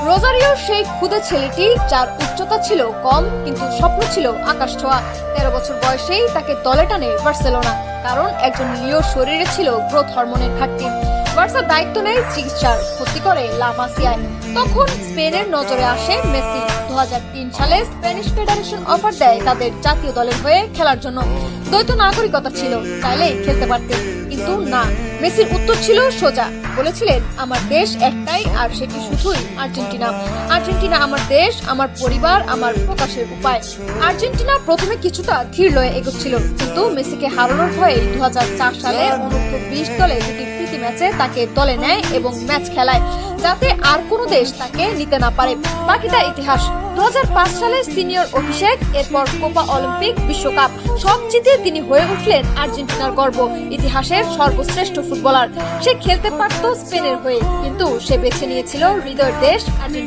Rosario সেই ক্ষুদে ছেলেটি যার উচ্চতা ছিল কম কিন্তু স্বপ্ন ছিল আকাশ ছোঁয়া। 13 বছর বয়সেই তাকে দলে টানে বার্সেলোনা, কারণ একজন লিওর শরীরে ছিল গ্রোথ হরমোনের ঘাটতি। বার্সা দায়িত্ব নেয় চিকিৎসার, ভর্তি করে লা মাসিয়ায়। তখন স্পেনের নজরে আসে মেসি। 2003 সালে স্প্যানিশ ফেডারেশন অফার দেয় তাদের জাতীয় দলের হয়ে খেলার জন্য। দ্বৈত নাগরিকতা ছিল, চাইলেই খেলতে পারতেন, কিন্তু না। মেসির উত্তর ছিল সোজা, বলেছিলেন আমার দেশ একটাই, আর সেটি শুধুই আর্জেন্টিনা। আর্জেন্টিনা আমার দেশ, আমার পরিবার, আমার প্রকাশের উপায়। আর্জেন্টিনা প্রথমে কিছুটা ধীর লয়ে এগোচ্ছিল, কিন্তু মেসিকে হারানোর ভয়ে 2004 সালে অনূর্ধ্ব 20 দলে দুটি প্রীতি ম্যাচে তাকে দলে নেয় এবং ম্যাচ খেলায়, যাতে আর কোনো দেশ তাকে নিতে না পারে। বাকিটা ইতিহাস। 2005 সালে সিনিয়র অভিষেক, এরপর কোপা অলিম্পিক, বিশ্বকাপ সব জিতে তিনি হয়ে উঠলেন আর্জেন্টিনার গর্ব, ইতিহাসের সর্বশ্রেষ্ঠ ফুটবলার। সে খেলতে পারত স্পেনের হয়ে, কিন্তু সে বেছে নিয়েছিল হৃদয়ের দেশ আর্জেন্টিনা।